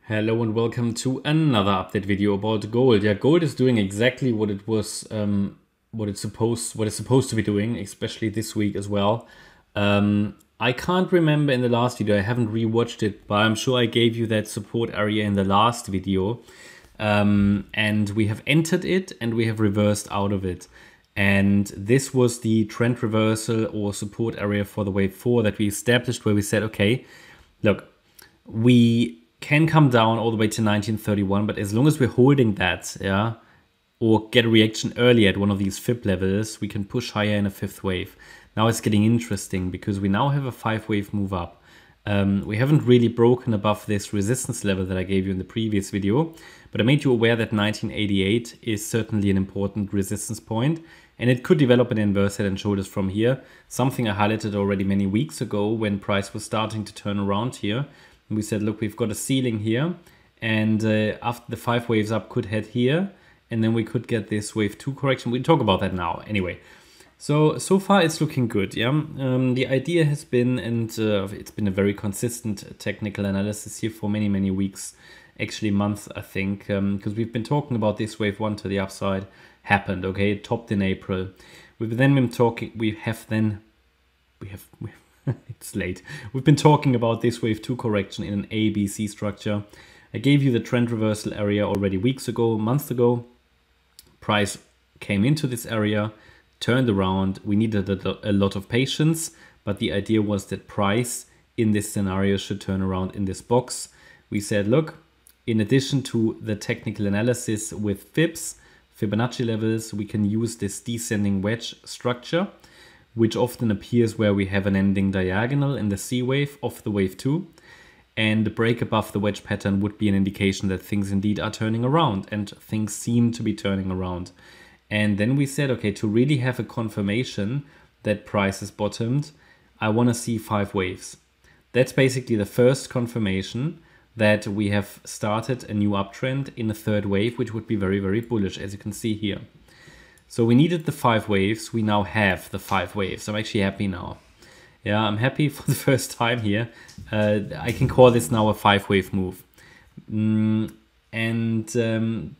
Hello and welcome to another update video about gold. Yeah, gold is doing exactly what it was, what it's supposed to be doing, especially this week as well. I can't remember in the last video. I haven't rewatched it, but I'm sure I gave you that support area in the last video. And we have entered it and we have reversed out of it. And this was the trend reversal or support area for the wave 4 that we established, where we said, okay, look, we can come down all the way to 1931, but as long as we're holding that, yeah, or get a reaction early at one of these fib levels, we can push higher in a fifth wave. Now it's getting interesting because we now have a 5-wave move up. We haven't really broken above this resistance level that I gave you in the previous video, but I made you aware that 1988 is certainly an important resistance point, and it could develop an inverse head and shoulders from here, something I highlighted already many weeks ago when price was starting to turn around here. And we said, look, we've got a ceiling here, and after the 5 waves up could head here, and then we could get this wave 2 correction. We'll talk about that now anyway. So far it's looking good, yeah. The idea has been, and it's been a very consistent technical analysis here for many weeks, actually months, I think, because we've been talking about this wave 1 to the upside happened, okay, it topped in April. We've then been talking, it's late. We've been talking about this wave 2 correction in an ABC structure. I gave you the trend reversal area already weeks ago, months ago. Price came into this area, turned around. We needed a lot of patience, but the idea was that price in this scenario should turn around in this box. We said, look, in addition to the technical analysis with fibs, Fibonacci levels, we can use this descending wedge structure, which often appears where we have an ending diagonal in the C wave of the wave 2. And the break above the wedge pattern would be an indication that things indeed are turning around, and things seem to be turning around. And then we said, okay, to really have a confirmation that price is bottomed, I want to see 5 waves. That's basically the first confirmation that we have started a new uptrend in a third wave, which would be very bullish, as you can see here. So we needed the 5 waves. We now have the 5 waves. I'm actually happy now. Yeah, I'm happy for the first time here. I can call this now a 5-wave move.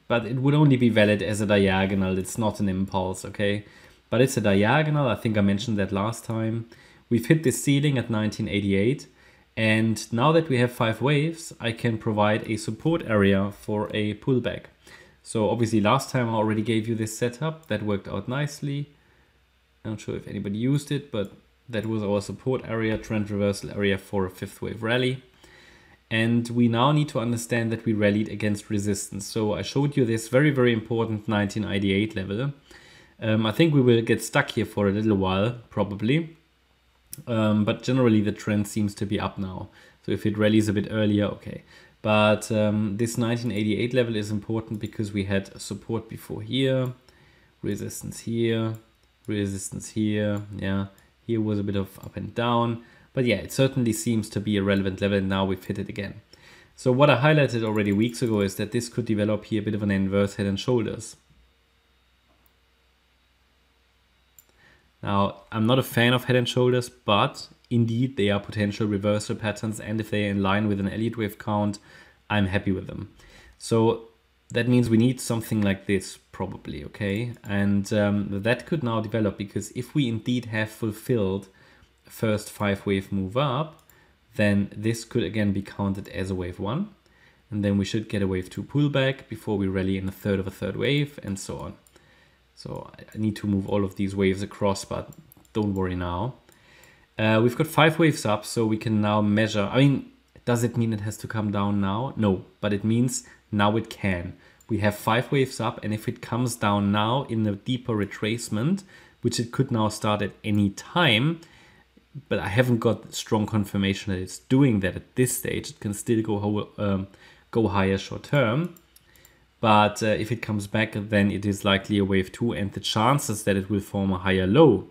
But it would only be valid as a diagonal. It's not an impulse, okay? But it's a diagonal. I think I mentioned that last time. We've hit this ceiling at 1988. And now that we have 5 waves, I can provide a support area for a pullback. So obviously last time I already gave you this setup. That worked out nicely. I'm not sure if anybody used it, but that was our support area, trend reversal area for a 5th wave rally. And we now need to understand that we rallied against resistance. So I showed you this very important 1988 level. I think we will get stuck here for a little while, probably. But generally the trend seems to be up now. So if it rallies a bit earlier, okay. But this 1988 level is important because we had support before here, resistance here, yeah. Here was a bit of up and down. But yeah, it certainly seems to be a relevant level. Now we've hit it again. So what I highlighted already weeks ago is that this could develop here a bit of an inverse head and shoulders. Now, I'm not a fan of head and shoulders, but indeed they are potential reversal patterns, and if they are in line with an Elliott wave count, I'm happy with them. So that means we need something like this probably, okay? And that could now develop, because if we indeed have fulfilled a first 5-wave move up, then this could again be counted as a wave 1. And then we should get a wave 2 pullback before we rally in a third of a third wave, and so on. So I need to move all of these waves across, but don't worry now. We've got 5 waves up, so we can now measure. I mean, does it mean it has to come down now? No, but it means now it can. We have 5 waves up, and if it comes down now in a deeper retracement, which it could now start at any time, but I haven't got strong confirmation that it's doing that at this stage. It can still go higher short term. But if it comes back, then it is likely a wave 2, and the chances that it will form a higher low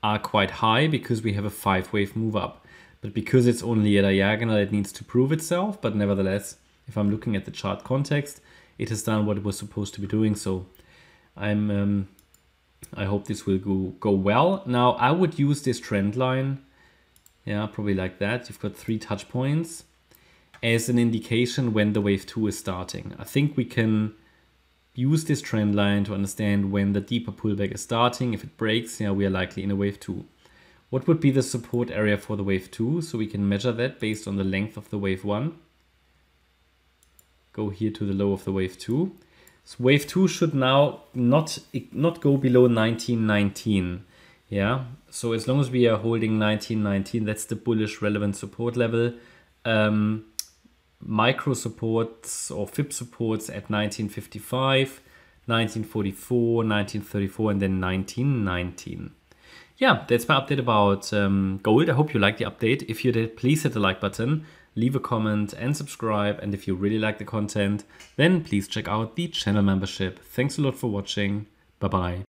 are quite high because we have a 5-wave move up. But because it's only a diagonal, it needs to prove itself. But nevertheless, if I'm looking at the chart context, it has done what it was supposed to be doing. So I hope this will go well. Now I would use this trend line, yeah, probably like that. You've got 3 touch points. as an indication when the wave 2 is starting. I think we can use this trend line to understand when the deeper pullback is starting. If it breaks, yeah, we are likely in a wave 2. What would be the support area for the wave 2? So we can measure that based on the length of the wave 1. Go here to the low of the wave 2. So wave 2 should now not go below 1919. Yeah, so as long as we are holding 1919, that's the bullish relevant support level. Micro supports or FIB supports at 1955, 1944, 1934, and then 1919. Yeah, that's my update about gold. I hope you liked the update. If you did, please hit the like button, leave a comment and subscribe. And if you really like the content, then please check out the channel membership. Thanks a lot for watching. Bye-bye.